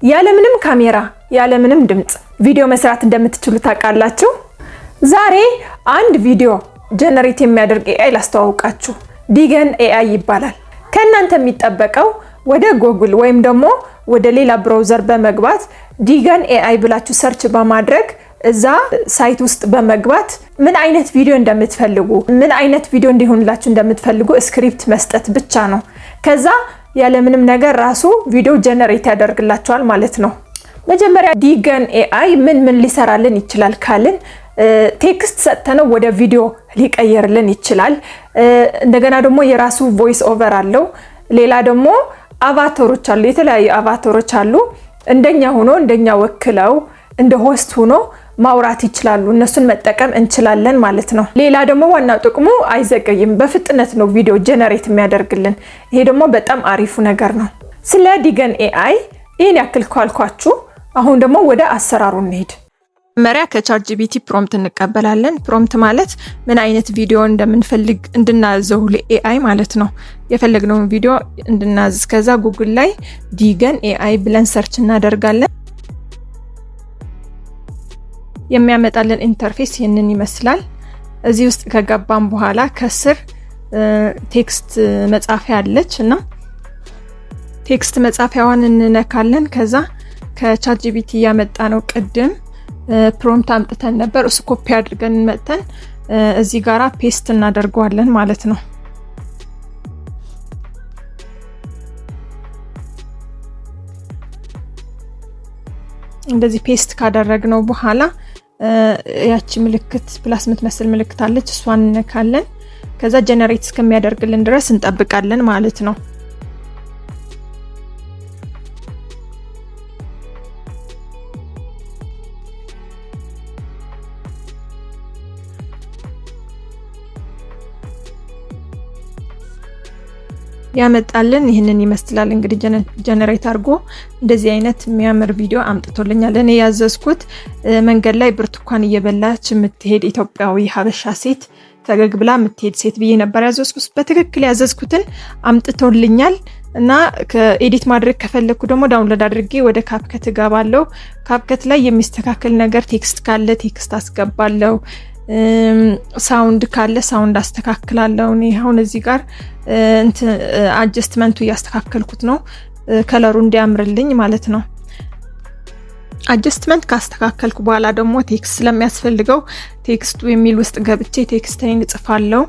ያለምንም ካሜራ ያለምንም ድምጽ ቪዲዮ መስራት እንደምትችሉ ታውቃላችሁ። ዛሬ አንድ ቪዲዮ ጀነሬት የሚያደርግ AI ላስተዋውቃችሁ። ዲገን AI ይባላል። ከእናንተ የሚጠበቀው ወደ ጉግል ወይም ደግሞ ወደ ሌላ ብራውዘር በመግባት ዲገን AI ብላችሁ ሰርች በማድረግ እዛ ሳይት ውስጥ በመግባት ምን አይነት ቪዲዮ እንደምትፈልጉ ምን አይነት ቪዲዮ እንዲሆንላችሁ እንደምትፈልጉ ስክሪፕት መስጠት ብቻ ነው። ከዛ ያለምንም ነገር ራሱ ቪዲዮ ጀነሬት ያደርግላችኋል ማለት ነው። መጀመሪያ ዲገን AI ምን ሊሰራልን ይችላል ካልን ቴክስት ሰጥተነው ወደ ቪዲዮ ሊቀየርልን ይችላል። እንደገና ደግሞ የራሱ ቮይስ ኦቨር አለው። ሌላ ደግሞ አቫታሮች አሉ፣ የተለያዩ አቫታሮች አሉ። እንደኛ ሆኖ እንደኛ ወክለው እንደ ሆስት ሆኖ ማውራት ይችላሉ። እነሱን መጠቀም እንችላለን ማለት ነው። ሌላ ደግሞ ዋናው ጥቅሙ አይዘገይም፣ በፍጥነት ነው ቪዲዮ ጀነሬት የሚያደርግልን። ይሄ ደግሞ በጣም አሪፉ ነገር ነው። ስለ ዲገን AI ይሄን ያክል ካልኳችሁ አሁን ደግሞ ወደ አሰራሩ እንሄድ። መጀመሪያ ከቻትጂፒቲ ፕሮምፕት እንቀበላለን። ፕሮምፕት ማለት ምን አይነት ቪዲዮ እንደምንፈልግ እንድናዘው ለAI ማለት ነው። የፈለግነውን ቪዲዮ እንድናዝ ከዛ ጉግል ላይ ዲገን AI ብለን ሰርች እናደርጋለን። የሚያመጣልን ኢንተርፌስ ይሄንን ይመስላል። እዚህ ውስጥ ከገባን በኋላ ከስር ቴክስት መጻፊያ አለች እና ቴክስት መጻፊያዋን እንነካለን። ከዛ ከቻትጂፒቲ ያመጣ ነው ቅድም ፕሮምፕት አምጥተን ነበር፣ እሱ ኮፒ አድርገን መተን እዚህ ጋራ ፔስት እናደርገዋለን ማለት ነው። እንደዚህ ፔስት ካደረግነው በኋላ ያቺ ምልክት ፕላስ የምትመስል ምልክት አለች፣ እሷን እንነካለን። ከዛ ጀነሬት እስከሚያደርግልን ድረስ እንጠብቃለን ማለት ነው። ያመጣልን ይሄንን ይመስላል። እንግዲህ ጀነሬት አድርጎ እንደዚህ አይነት የሚያምር ቪዲዮ አምጥቶልኛል። እኔ ያዘዝኩት መንገድ ላይ ብርቱካን እየበላች የምትሄድ ኢትዮጵያዊ ሀበሻ ሴት ፈገግ ብላ የምትሄድ ሴት ብዬ ነበር ያዘዝኩት። በትክክል ያዘዝኩትን አምጥቶልኛል እና ከኤዲት ማድረግ ከፈለኩ ደግሞ ዳውንሎድ አድርጌ ወደ ካፕከት እገባለሁ። ካፕከት ላይ የሚስተካከል ነገር ቴክስት ካለ ቴክስት አስገባለሁ፣ ሳውንድ ካለ ሳውንድ አስተካክላለሁ። እኔ አሁን እዚህ ጋር አጀስትመንቱ ያስተካከልኩት ነው ከለሩ እንዲያምርልኝ ማለት ነው። አጀስትመንት ካስተካከልኩ በኋላ ደግሞ ቴክስት ስለሚያስፈልገው ቴክስቱ የሚል ውስጥ ገብቼ ቴክስቴን እጽፋለሁ።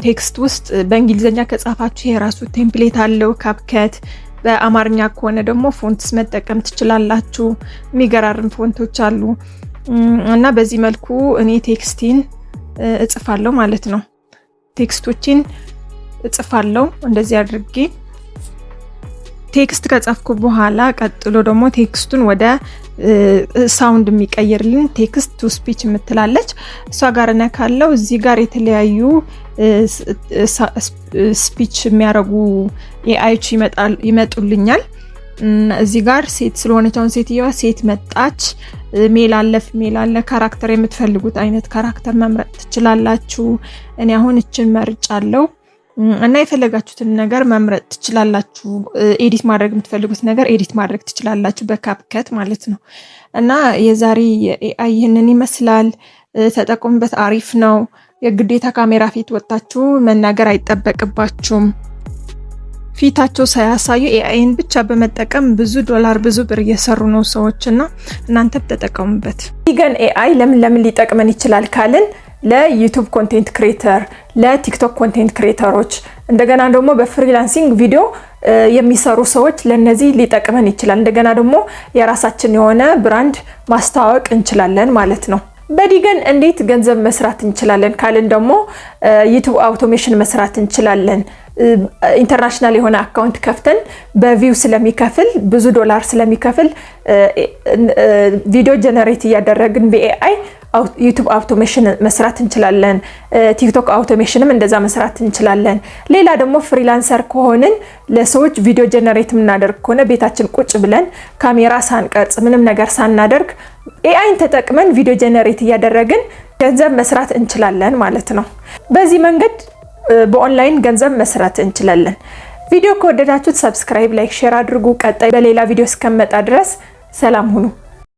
ቴክስት ውስጥ በእንግሊዘኛ ከጻፋችሁ የራሱ ቴምፕሌት አለው ካፕከት። በአማርኛ ከሆነ ደግሞ ፎንትስ መጠቀም ትችላላችሁ። የሚገራርም ፎንቶች አሉ እና በዚህ መልኩ እኔ ቴክስቲን እጽፋለሁ ማለት ነው። ቴክስቶችን እጽፋለሁ እንደዚህ አድርጌ። ቴክስት ከጻፍኩ በኋላ ቀጥሎ ደግሞ ቴክስቱን ወደ ሳውንድ የሚቀይርልን ቴክስት ቱ ስፒች የምትላለች እሷ ጋር ነካለው። እዚህ ጋር የተለያዩ ስፒች የሚያረጉ AIዎች ይመጡልኛል። እዚህ ጋር ሴት ስለሆነች አሁን ሴትየዋ ሴት መጣች፣ ሜል አለ፣ ካራክተር የምትፈልጉት አይነት ካራክተር መምረጥ ትችላላችሁ። እኔ አሁን እችን መርጫለሁ እና የፈለጋችሁትን ነገር መምረጥ ትችላላችሁ። ኤዲት ማድረግ የምትፈልጉት ነገር ኤዲት ማድረግ ትችላላችሁ በካፕከት ማለት ነው። እና የዛሬ AI ይህንን ይመስላል። ተጠቀሙበት፣ አሪፍ ነው። የግዴታ ካሜራ ፊት ወጣችሁ መናገር አይጠበቅባችሁም። ፊታቸው ሳያሳዩ AIን ብቻ በመጠቀም ብዙ ዶላር ብዙ ብር እየሰሩ ነው ሰዎችና እናንተ ተጠቀሙበት። ዲገን AI ለምን ሊጠቅመን ይችላል ካልን ለዩቲዩብ ኮንቴንት ክሬተር፣ ለቲክቶክ ኮንቴንት ክሬተሮች እንደገና ደግሞ በፍሪላንሲንግ ቪዲዮ የሚሰሩ ሰዎች ለነዚህ ሊጠቅመን ይችላል። እንደገና ደግሞ የራሳችን የሆነ ብራንድ ማስተዋወቅ እንችላለን ማለት ነው። በዲገን እንዴት ገንዘብ መስራት እንችላለን ካልን ደግሞ ዩቲዩብ አውቶሜሽን መስራት እንችላለን። ኢንተርናሽናል የሆነ አካውንት ከፍተን በቪው ስለሚከፍል ብዙ ዶላር ስለሚከፍል ቪዲዮ ጀነሬት እያደረግን በAI ዩቲዩብ አውቶሜሽን መስራት እንችላለን። ቲክቶክ አውቶሜሽንም እንደዛ መስራት እንችላለን። ሌላ ደግሞ ፍሪላንሰር ከሆንን ለሰዎች ቪዲዮ ጀነሬት የምናደርግ ከሆነ ቤታችን ቁጭ ብለን ካሜራ ሳንቀርጽ ምንም ነገር ሳናደርግ AIን ተጠቅመን ቪዲዮ ጀነሬት እያደረግን ገንዘብ መስራት እንችላለን ማለት ነው። በዚህ መንገድ በኦንላይን ገንዘብ መስራት እንችላለን። ቪዲዮ ከወደዳችሁት ሰብስክራይብ፣ ላይክ፣ ሼር አድርጉ። ቀጣይ በሌላ ቪዲዮ እስከመጣ ድረስ ሰላም ሁኑ።